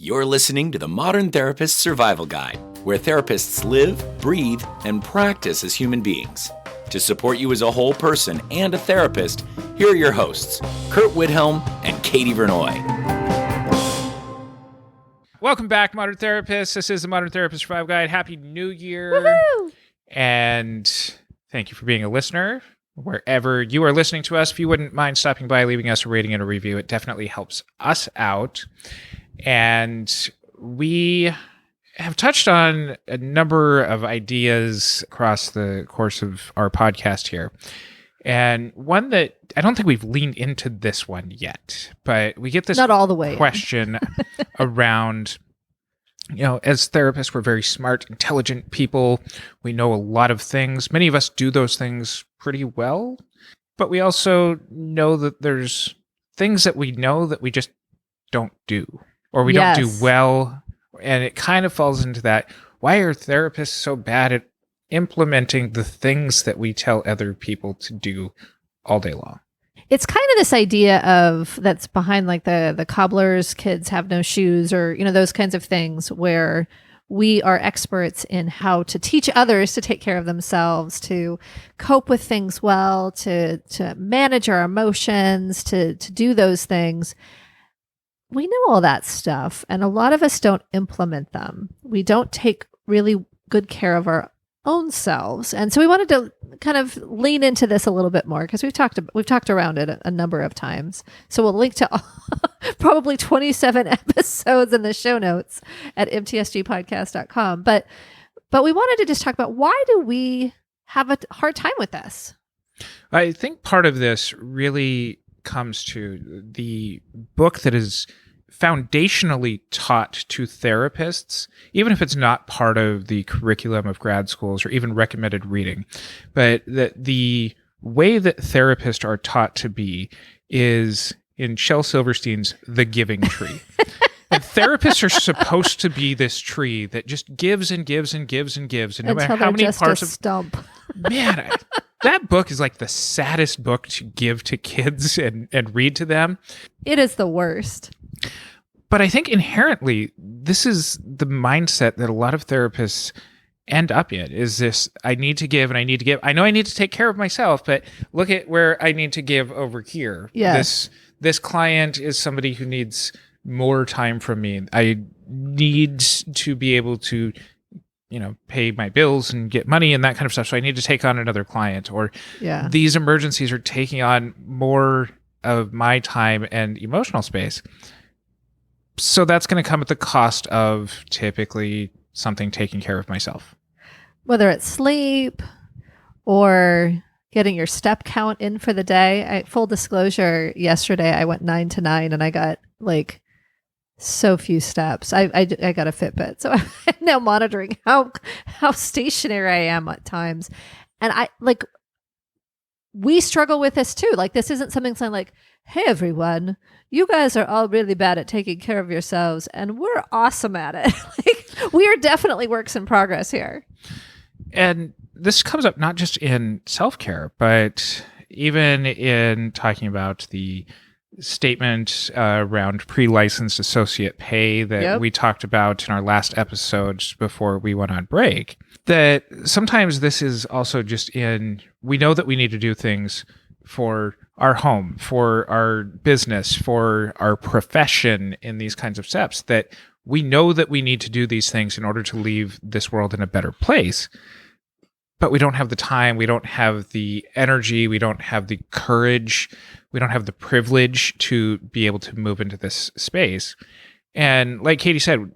You're listening to the Modern Therapist Survival Guide, where therapists live, breathe, and practice as human beings. To support you as a whole person and a therapist, here are your hosts, Curt Widhalm and Katie Vernoy. Welcome back, Modern Therapists. This is the Modern Therapist Survival Guide. Happy New Year. Woohoo! And thank you for being a listener. Wherever you are listening to us, if you wouldn't mind stopping by, leaving us a rating and a review, it definitely helps us out. And we have touched on a number of ideas across the course of our podcast here. And one that I don't think we've leaned into this one yet, but we get this not all the way question around, as therapists, we're very smart, intelligent people. We know a lot of things. Many of us do those things pretty well, but we also know that there's things that we know that we just don't do, or we don't do well. And it kind of falls into that. Why are therapists so bad at implementing the things that we tell other people to do all day long? It's kind of this idea of that's behind like the cobbler's kids have no shoes, or those kinds of things, where we are experts in how to teach others to take care of themselves, to cope with things well, to manage our emotions, to do those things. We know all that stuff, and a lot of us don't implement them. We don't take really good care of our own selves. And so we wanted to kind of lean into this a little bit more, because we've talked around it a number of times. So we'll link to probably 27 episodes in the show notes at mtsgpodcast.com. But we wanted to just talk about, why do we have a hard time with this? I think part of this really comes to the book that is foundationally taught to therapists, even if it's not part of the curriculum of grad schools or even recommended reading. But the way that therapists are taught to be is in Shel Silverstein's The Giving Tree. And therapists are supposed to be this tree that just gives and gives and gives and gives. And no matter how many parts of stump. Man, that book is like the saddest book to give to kids and read to them. It is the worst. But I think inherently, this is the mindset that a lot of therapists end up in, is this, I need to give and I need to give. I know I need to take care of myself, but look at where I need to give over here. Yes. This client is somebody who needs more time from me. I need to be able to pay my bills and get money and that kind of stuff. So I need to take on another client, or these emergencies are taking on more of my time and emotional space. So that's going to come at the cost of typically something taking care of myself. Whether it's sleep or getting your step count in for the day. Full disclosure, yesterday I went 9 to 9 and I got like so few steps. I got a Fitbit, so I'm now monitoring how stationary I am at times. And we struggle with this too. Like, this isn't something saying like, hey everyone, you guys are all really bad at taking care of yourselves and we're awesome at it. Like, we are definitely works in progress here. And this comes up not just in self-care, but even in talking about the statement around pre-licensed associate pay that we talked about in our last episode before we went on break. That sometimes this is also just we know that we need to do things for our home, for our business, for our profession in these kinds of steps, that we know that we need to do these things in order to leave this world in a better place. But we don't have the time, we don't have the energy, we don't have the courage, we don't have the privilege to be able to move into this space. And like Katie said,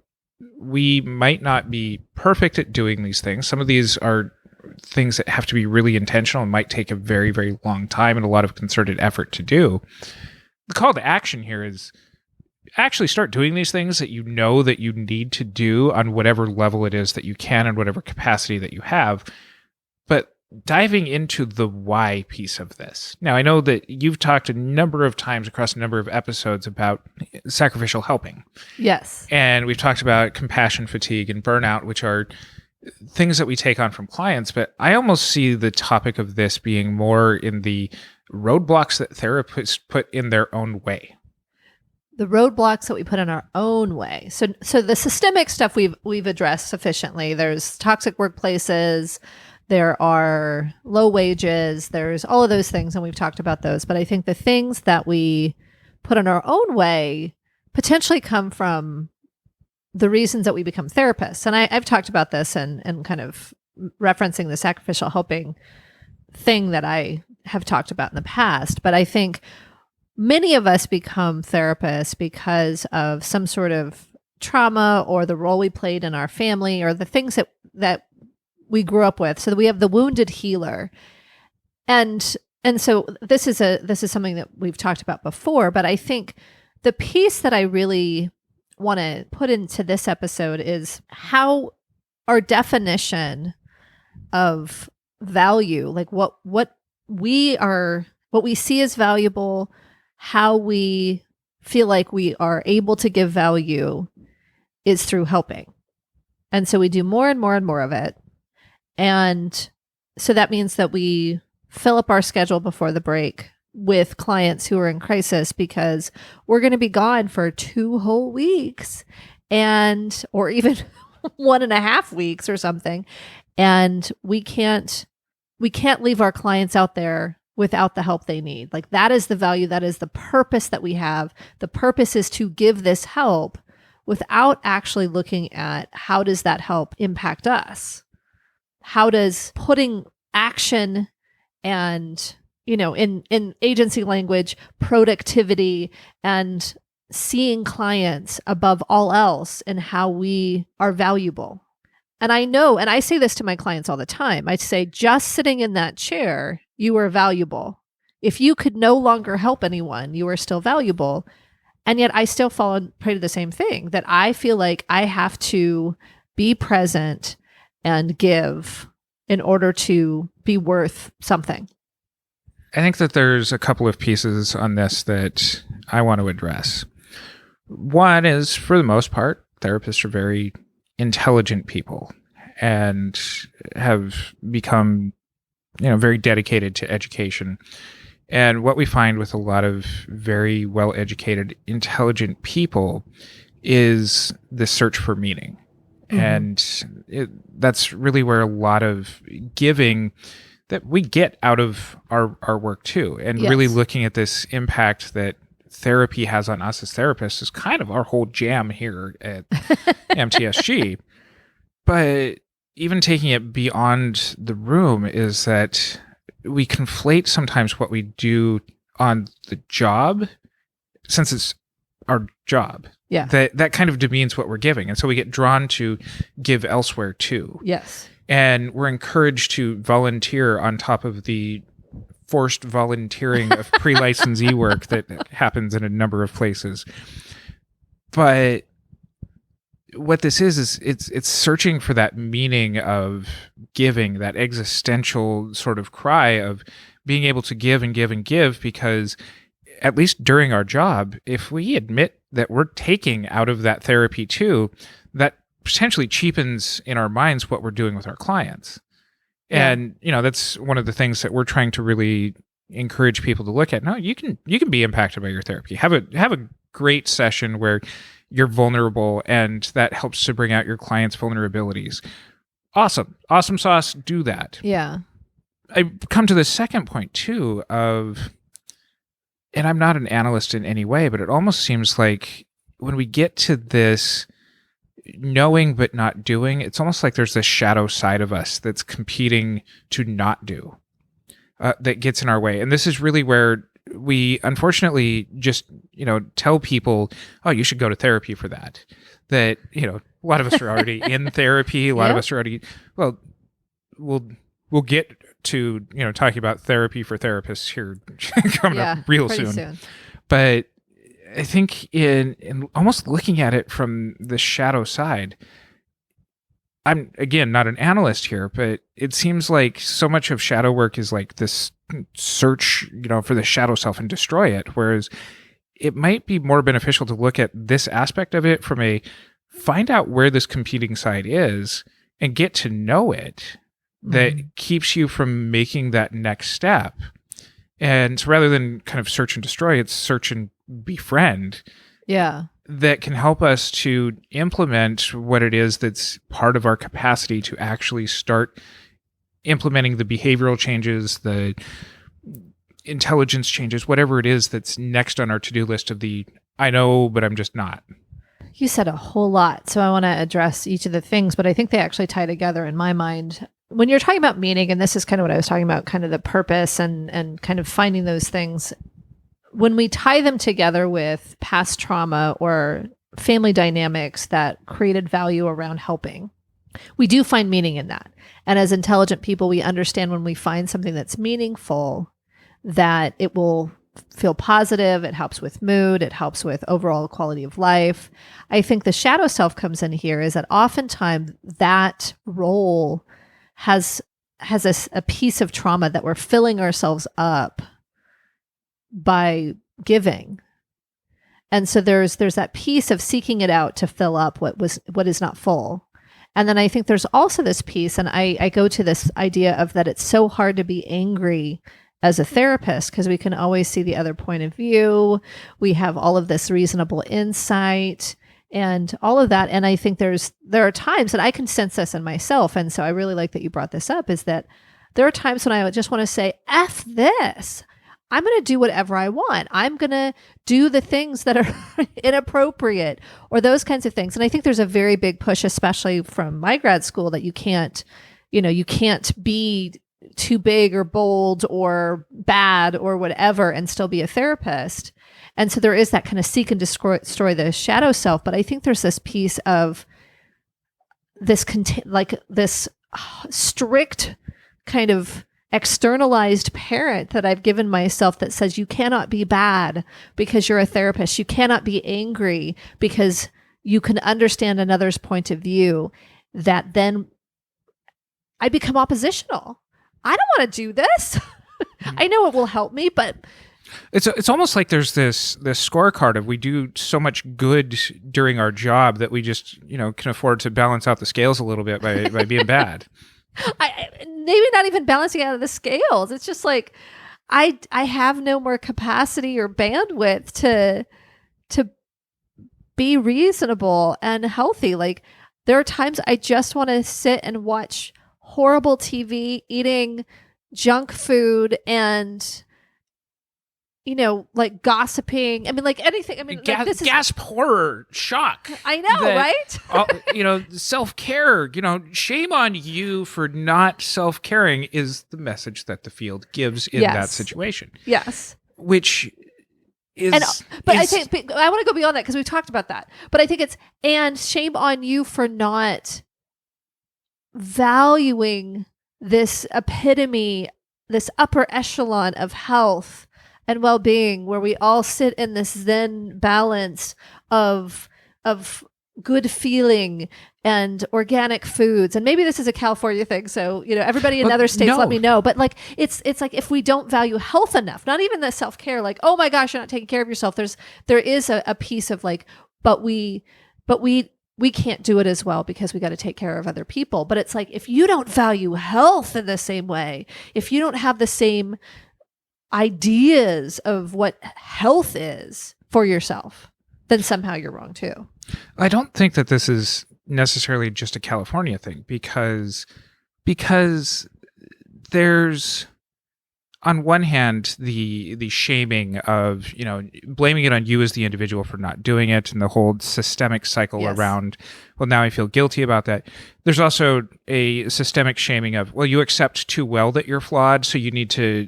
we might not be perfect at doing these things. Some of these are things that have to be really intentional and might take a very, very long time and a lot of concerted effort to do. The call to action here is actually start doing these things that you know that you need to do on whatever level it is that you can and whatever capacity that you have. But diving into the why piece of this. Now, I know that you've talked a number of times across a number of episodes about sacrificial helping. Yes. And we've talked about compassion fatigue and burnout, which are things that we take on from clients. But I almost see the topic of this being more in the roadblocks that therapists put in their own way. the roadblocks that we put in our own way. So the systemic stuff we've addressed sufficiently. There's toxic workplaces, there are low wages, there's all of those things, and we've talked about those. But I think the things that we put in our own way potentially come from the reasons that we become therapists. And I've talked about this and kind of referencing the sacrificial helping thing that I have talked about in the past. But I think many of us become therapists because of some sort of trauma or the role we played in our family or the things that we grew up with. So that we have the wounded healer. And so this is something that we've talked about before, but I think the piece that I really want to put into this episode is how our definition of value, like what we see as valuable, how we feel like we are able to give value is through helping. And so we do more and more and more of it. And so that means that we fill up our schedule before the break with clients who are in crisis because we're going to be gone for 2 whole weeks or even 1.5 weeks or something. And we can't leave our clients out there without the help they need. Like that is the value. That is the purpose that we have. The purpose is to give this help without actually looking at how does that help impact us? How does putting action and, in agency language, productivity and seeing clients above all else and how we are valuable. And I know, and I say this to my clients all the time, I say, just sitting in that chair, you are valuable. If you could no longer help anyone, you are still valuable. And yet I still fall prey to the same thing, that I feel like I have to be present and give in order to be worth something. I think that there's a couple of pieces on this that I want to address. One is, for the most part, therapists are very intelligent people and have become, very dedicated to education. And what we find with a lot of very well-educated, intelligent people is the search for meaning. Mm-hmm. And that's really where a lot of giving that we get out of our work too. And yes, really looking at this impact that therapy has on us as therapists is kind of our whole jam here at MTSG. But even taking it beyond the room is that we conflate sometimes what we do on the job, since it's our job. Yeah. That kind of demeans what we're giving. And so we get drawn to give elsewhere too. Yes. And we're encouraged to volunteer on top of the forced volunteering of pre-licensee work that happens in a number of places. But what this is it's searching for that meaning of giving, that existential sort of cry of being able to give and give and give, because at least during our job, if we admit that we're taking out of that therapy too, that potentially cheapens in our minds what we're doing with our clients. Yeah. And, that's one of the things that we're trying to really encourage people to look at. No, you can be impacted by your therapy. Have a great session where you're vulnerable and that helps to bring out your clients' vulnerabilities. Awesome sauce. Do that. Yeah. I come to the second point too of, and I'm not an analyst in any way, but it almost seems like when we get to this knowing but not doing, it's almost like there's this shadow side of us that's competing to not do, that gets in our way. And this is really where we unfortunately just, tell people, oh, you should go to therapy for that. That, a lot of us are already in therapy. A lot of us are already, well, we'll get to, talking about therapy for therapists here coming up real soon. But I think in almost looking at it from the shadow side, I'm, again, not an analyst here, but it seems like so much of shadow work is like this search, for the shadow self and destroy it. Whereas it might be more beneficial to look at this aspect of it from find out where this competing side is and get to know it. That keeps you from making that next step. And so rather than kind of search and destroy, it's search and befriend. Yeah. that can help us to implement what it is that's part of our capacity to actually start implementing the behavioral changes, the intelligence changes, whatever it is that's next on our to-do list of the I know, but I'm just not. You said a whole lot, so I want to address each of the things, but I think they actually tie together in my mind. When you're talking about meaning, and this is kind of what I was talking about, kind of the purpose and kind of finding those things, when we tie them together with past trauma or family dynamics that created value around helping, we do find meaning in that. And as intelligent people, we understand when we find something that's meaningful, that it will feel positive. It helps with mood. It helps with overall quality of life. I think the shadow self comes in here is that oftentimes that role has a piece of trauma that we're filling ourselves up by giving. And so there's that piece of seeking it out to fill up what is not full. And then I think there's also this piece, and I go to this idea of that it's so hard to be angry as a therapist because we can always see the other point of view. We have all of this reasonable insight and all of that. And I think there are times that I can sense this in myself. And so I really like that you brought this up, is that there are times when I just want to say, F this. I'm going to do whatever I want. I'm going to do the things that are inappropriate or those kinds of things. And I think there's a very big push, especially from my grad school, that you can't be too big or bold or bad or whatever and still be a therapist. And so there is that kind of seek and destroy the shadow self. But I think there's this piece of this this strict kind of externalized parent that I've given myself that says you cannot be bad because you're a therapist. You cannot be angry because you can understand another's point of view. That then I become oppositional. I don't want to do this. I know it will help me, but it's almost like there's this scorecard of we do so much good during our job that we just can afford to balance out the scales a little bit by being bad. Maybe not even balancing out of the scales. It's just like I have no more capacity or bandwidth to be reasonable and healthy. Like there are times I just want to sit and watch horrible TV, eating junk food and like gossiping. I mean, like anything. I mean, this is gasp, horror, shock. I know, right? Self-care, shame on you for not self-caring is the message that the field gives in that situation. Yes. Which is... I think I want to go beyond that because we talked about that. But I think and shame on you for not valuing this epitome, this upper echelon of health and well-being, where we all sit in this Zen balance of good feeling and organic foods. And maybe this is a California thing, so everybody in other states, let me know. But like it's like if we don't value health enough, not even the self-care, like, oh my gosh, you're not taking care of yourself. There is a piece of like, but we can't do it as well because we got to take care of other people. But it's like, if you don't value health in the same way, if you don't have the same ideas of what health is for yourself, then somehow you're wrong too. I don't think that this is necessarily just a California thing because there's, on one hand, the shaming of, blaming it on you as the individual for not doing it, and the whole systemic cycle around, well, now I feel guilty about that. There's also a systemic shaming of, well, you accept too well that you're flawed, so you need to,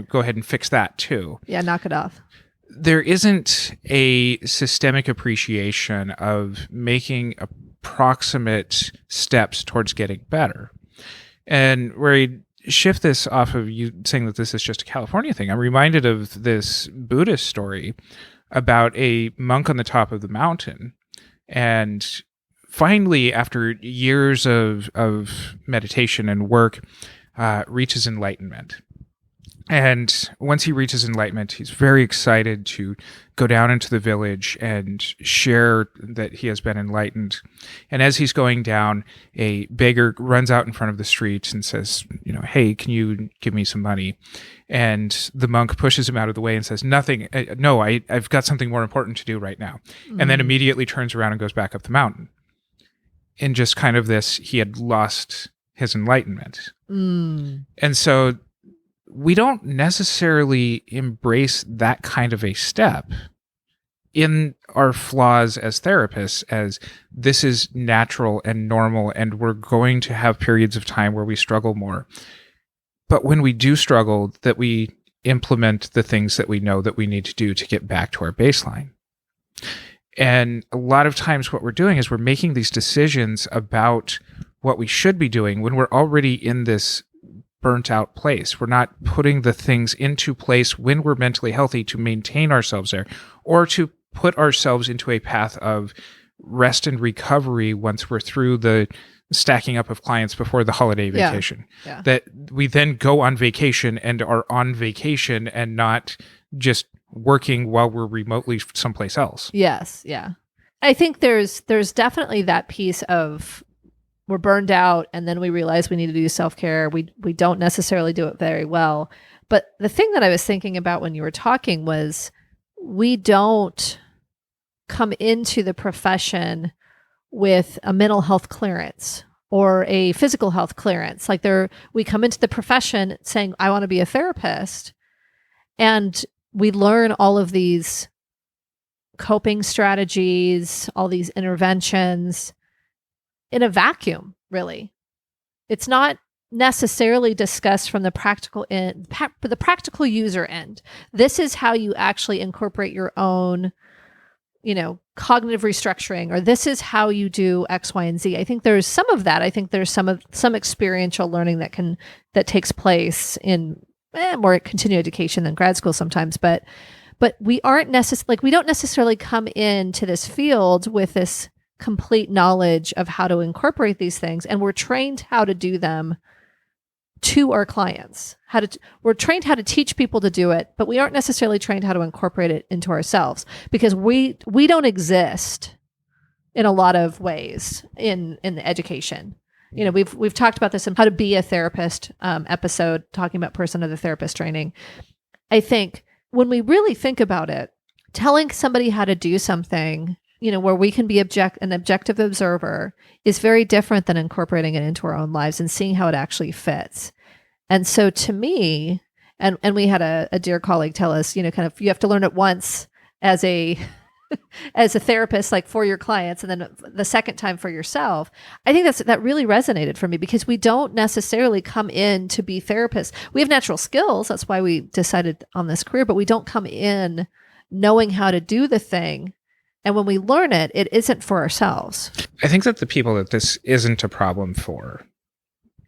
go ahead and fix that too. Yeah, knock it off. There isn't a systemic appreciation of making approximate steps towards getting better. And where I shift this off of you saying that this is just a California thing, I'm reminded of this Buddhist story about a monk on the top of the mountain, and finally, after years of meditation and work, reaches enlightenment. And once he reaches enlightenment, he's very excited to go down into the village and share that he has been enlightened. And as he's going down, a beggar runs out in front of the street and says, hey, can you give me some money? And the monk pushes him out of the way and says, nothing. No, I've got something more important to do right now. And then immediately turns around and goes back up the mountain. In just kind of this, he had lost his enlightenment. And so we don't necessarily embrace that kind of a step in our flaws as therapists, as this is natural and normal, and we're going to have periods of time where we struggle more. But when we do struggle, that we implement the things that we know that we need to do to get back to our baseline. And a lot of times what we're doing is we're making these decisions about what we should be doing when we're already in this burnt out place. We're not putting the things into place when we're mentally healthy to maintain ourselves there, or to put ourselves into a path of rest and recovery once we're through the stacking up of clients before the holiday vacation. Yeah. That we then go on vacation and are on vacation and not just working while we're remotely someplace else. Yes. Yeah. I think there's definitely that piece of we're burned out and then we realize we need to do self-care. We don't necessarily do it very well. But the thing that I was thinking about when you were talking was we don't come into the profession with a mental health clearance or a physical health clearance. Like we come into the profession saying, I want to be a therapist. And we learn all of these coping strategies, all these interventions in a vacuum, really. It's not necessarily discussed from the practical end, the practical user end. This is how you actually incorporate your own, cognitive restructuring, or this is how you do X, Y, and Z. I think there's some of that. I think there's some experiential learning that takes place in more continuing education than grad school sometimes, but we we don't necessarily come into this field with this complete knowledge of how to incorporate these things, and we're trained how to do them to our clients. We're trained how to teach people to do it, but we aren't necessarily trained how to incorporate it into ourselves, because we don't exist in a lot of ways in the education. We've talked about this in How to Be a Therapist episode, talking about person-centered therapist training. I think when we really think about it, telling somebody how to do something, where we can be an objective observer, is very different than incorporating it into our own lives and seeing how it actually fits. And so to me, and we had a dear colleague tell us, you have to learn it once as a therapist, like for your clients, and then the second time for yourself. I think that really resonated for me, because we don't necessarily come in to be therapists. We have natural skills. That's why we decided on this career, but we don't come in knowing how to do the thing. And when we learn it, it isn't for ourselves. I think that the people that this isn't a problem for,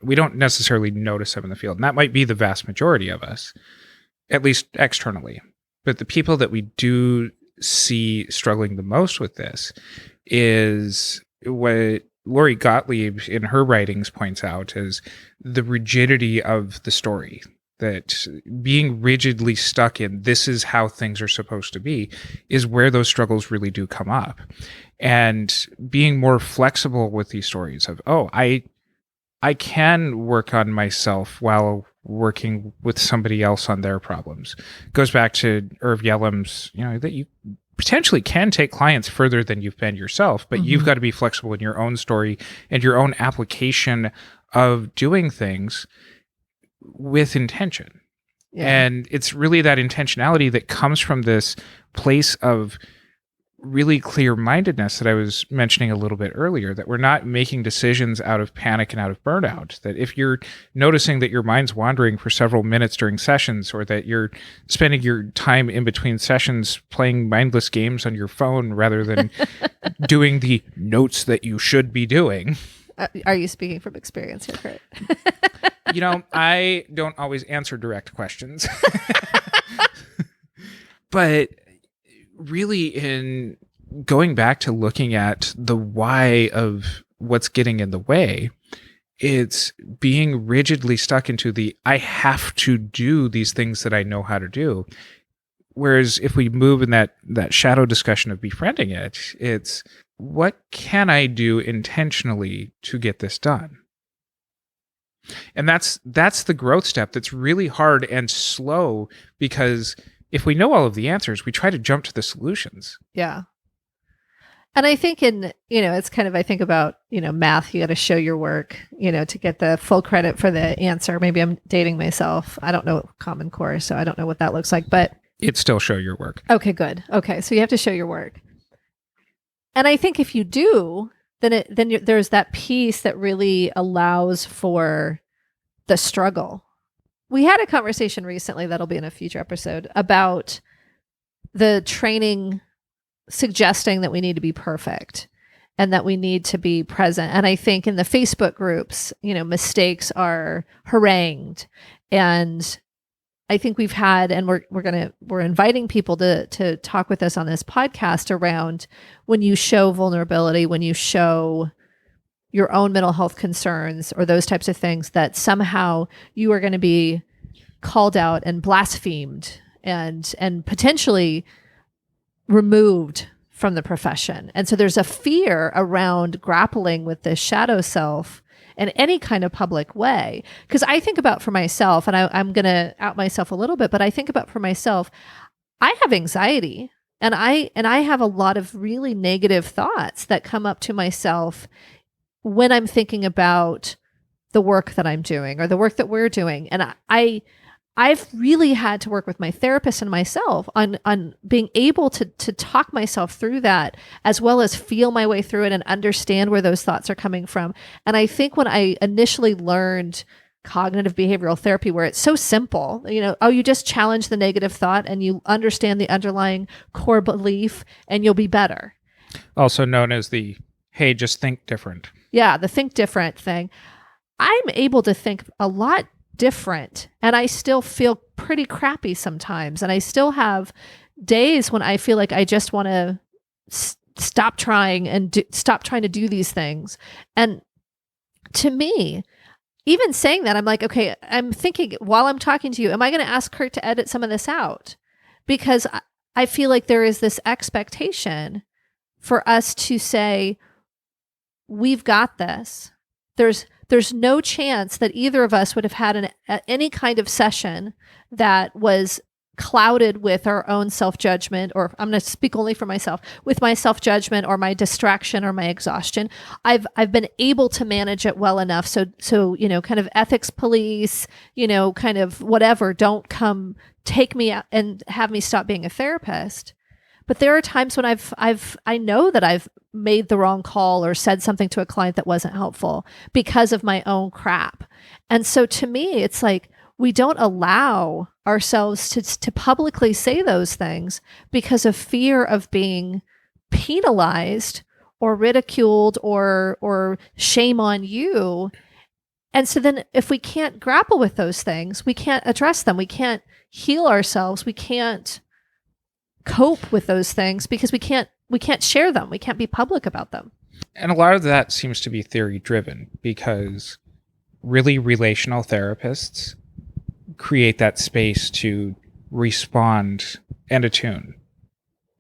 we don't necessarily notice them in the field. And that might be the vast majority of us, at least externally. But the people that we do see struggling the most with this is what Lori Gottlieb in her writings points out as the rigidity of the story. That being rigidly stuck in this is how things are supposed to be is where those struggles really do come up. And being more flexible with these stories of, I can work on myself while working with somebody else on their problems. Goes back to Irv Yalom's, that you potentially can take clients further than you've been yourself, but you've got to be flexible in your own story and your own application of doing things with intention. Yeah. And it's really that intentionality that comes from this place of really clear-mindedness that I was mentioning a little bit earlier, that we're not making decisions out of panic and out of burnout. That if you're noticing that your mind's wandering for several minutes during sessions, or that you're spending your time in between sessions playing mindless games on your phone rather than doing the notes that you should be doing. Are you speaking from experience here, Curt? I don't always answer direct questions. But really, in going back to looking at the why of what's getting in the way, It's being rigidly stuck into the, I have to do these things that I know how to do. Whereas if we move in that shadow discussion of befriending it, it's what can I do intentionally to get this done? And that's the growth step that's really hard and slow, because if we know all of the answers, we try to jump to the solutions. Yeah. And I think it's kind of, I think about, math, you got to show your work, to get the full credit for the answer. Maybe I'm dating myself. I don't know Common Core, so I don't know what that looks like, but it's still show your work. Okay, good. Okay. So you have to show your work. And I think if you do, then there's that piece that really allows for the struggle. We had a conversation recently that'll be in a future episode about the training suggesting that we need to be perfect and that we need to be present. And I think in the Facebook groups, mistakes are harangued. And I think we've had, and we're inviting people to talk with us on this podcast around when you show vulnerability, when you show your own mental health concerns or those types of things, that somehow you are going to be called out and blasphemed and potentially removed from the profession. And so there's a fear around grappling with the shadow self in any kind of public way. Because I think about for myself, and I'm going to out myself a little bit, but I think about for myself, I have anxiety and I have a lot of really negative thoughts that come up to myself when I'm thinking about the work that I'm doing or the work that we're doing. And I've really had to work with my therapist and myself on being able to talk myself through that, as well as feel my way through it and understand where those thoughts are coming from. And I think when I initially learned cognitive behavioral therapy, where it's so simple, you just challenge the negative thought and you understand the underlying core belief and you'll be better. Also known as the, hey, just think different. Yeah, the think different thing. I'm able to think a lot different, and I still feel pretty crappy sometimes, and I still have days when I feel like I just want to stop trying to do these things. And to me, even saying that, I'm like, okay, I'm thinking while I'm talking to you, am I going to ask Curt to edit some of this out? Because I feel like there is this expectation for us to say, we've got this. There's no chance that either of us would have had any kind of session that was clouded with our own self-judgment, or I'm going to speak only for myself, with my self-judgment or my distraction or my exhaustion. I've been able to manage it well enough. So kind of ethics police, kind of whatever, don't come take me out and have me stop being a therapist. But there are times when I know that I've made the wrong call or said something to a client that wasn't helpful because of my own crap. And so to me, it's like we don't allow ourselves to publicly say those things because of fear of being penalized or ridiculed or shame on you. And so then if we can't grapple with those things, we can't address them. We can't heal ourselves. We can't cope with those things because we can't share them. We can't be public about them. And a lot of that seems to be theory driven, because really relational therapists create that space to respond and attune.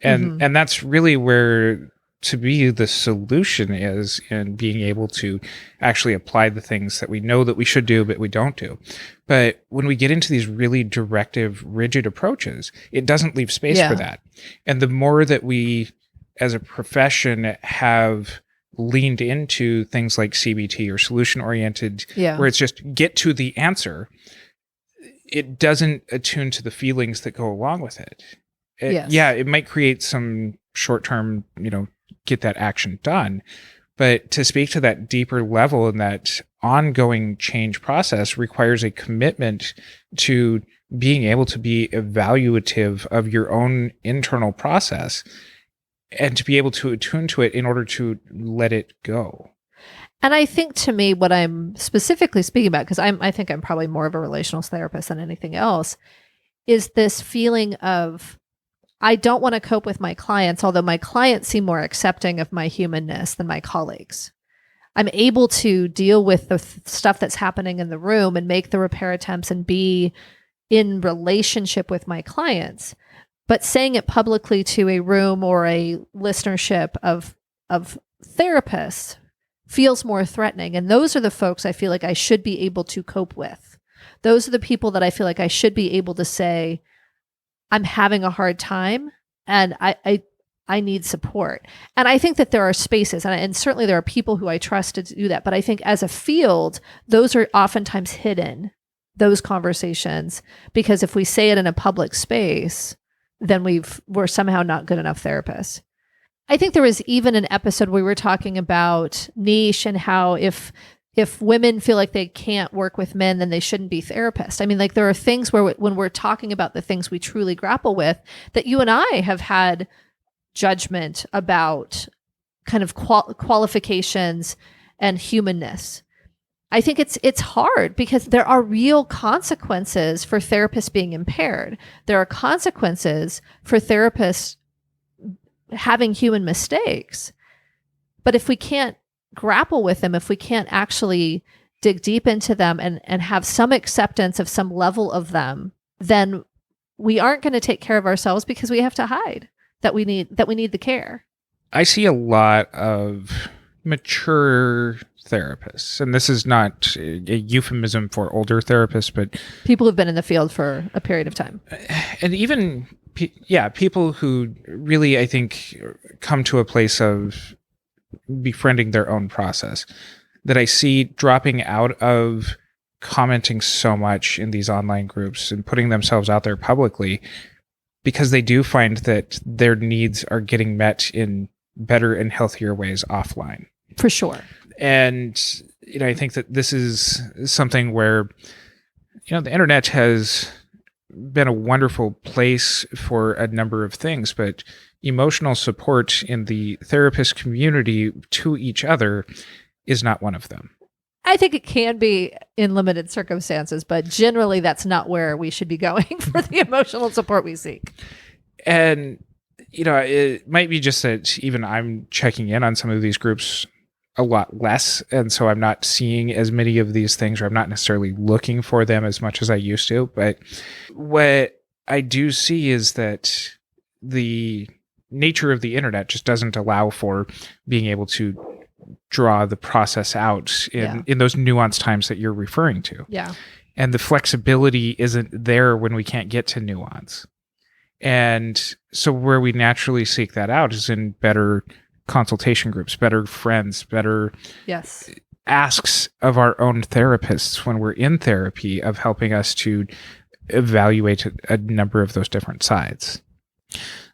And that's really where to be the solution is, in being able to actually apply the things that we know that we should do, but we don't do. But when we get into these really directive, rigid approaches, it doesn't leave space for that. And the more that we, as a profession, have leaned into things like CBT or solution-oriented, where it's just get to the answer, it doesn't attune to the feelings that go along with it. Yeah, it might create some short-term, get that action done. But to speak to that deeper level and that ongoing change process requires a commitment to being able to be evaluative of your own internal process and to be able to attune to it in order to let it go. And I think, to me, what I'm specifically speaking about, because I think I'm probably more of a relational therapist than anything else, is this feeling of, I don't want to cope with my clients, although my clients seem more accepting of my humanness than my colleagues. I'm able to deal with the stuff that's happening in the room and make the repair attempts and be in relationship with my clients. But saying it publicly to a room or a listenership of therapists feels more threatening. And those are the folks I feel like I should be able to cope with. Those are the people that I feel like I should be able to say, I'm having a hard time and I need support. And I think that there are spaces, and certainly there are people who I trust to do that. But I think as a field, those are oftentimes hidden, those conversations, because if we say it in a public space, then we're somehow not good enough therapists. I think there was even an episode where we were talking about niche and how if women feel like they can't work with men, then they shouldn't be therapists. I mean, like there are things where when we're talking about the things we truly grapple with, that you and I have had judgment about kind of qualifications and humanness. I think it's hard because there are real consequences for therapists being impaired. There are consequences for therapists having human mistakes. But if we can't grapple with them, if we can't actually dig deep into them and have some acceptance of some level of them, then we aren't going to take care of ourselves because we have to hide that we need the care. I see a lot of mature therapists, and this is not a euphemism for older therapists, but people who've been in the field for a period of time. And even, people who really, I think, come to a place of befriending their own process, that I see dropping out of commenting so much in these online groups and putting themselves out there publicly, because they do find that their needs are getting met in better and healthier ways offline. For sure. And, I think that this is something where, the internet has been a wonderful place for a number of things, but emotional support in the therapist community to each other is not one of them. I think it can be in limited circumstances, but generally that's not where we should be going for the emotional support we seek. And, it might be just that even I'm checking in on some of these groups a lot less. And so I'm not seeing as many of these things, or I'm not necessarily looking for them as much as I used to. But what I do see is that the nature of the internet just doesn't allow for being able to draw the process out in those nuanced times that you're referring to. Yeah. And the flexibility isn't there when we can't get to nuance. And so where we naturally seek that out is in better consultation groups, better friends, better asks of our own therapists when we're in therapy, of helping us to evaluate a number of those different sides.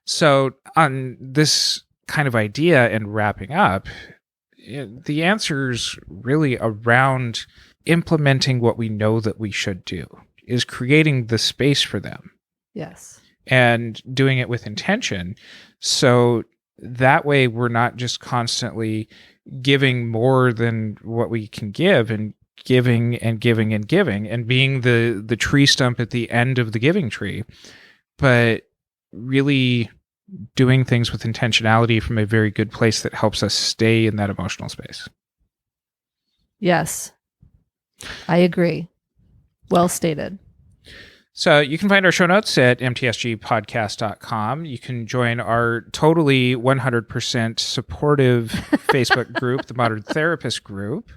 So on this kind of idea and wrapping up, the answer's really around implementing what we know that we should do, is creating the space for them. Yes. And doing it with intention. So that way we're not just constantly giving more than what we can give, and giving and giving and giving, and being the tree stump at the end of the giving tree, but really doing things with intentionality from a very good place that helps us stay in that emotional space. Yes, I agree. Well stated. So you can find our show notes at mtsgpodcast.com. You can join our totally 100% supportive Facebook group, the Modern Therapist Group.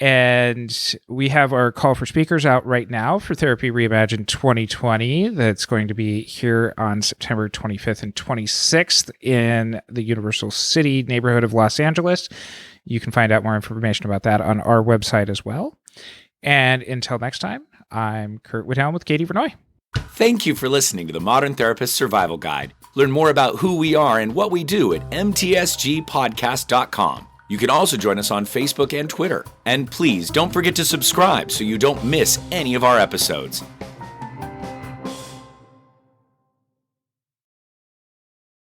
And we have our call for speakers out right now for Therapy Reimagine 2020. That's going to be here on September 25th and 26th in the Universal City neighborhood of Los Angeles. You can find out more information about that on our website as well. And until next time, I'm Curt Widhalm with Katie Vernoy. Thank you for listening to the Modern Therapist Survival Guide. Learn more about who we are and what we do at mtsgpodcast.com. You can also join us on Facebook and Twitter. And please don't forget to subscribe so you don't miss any of our episodes.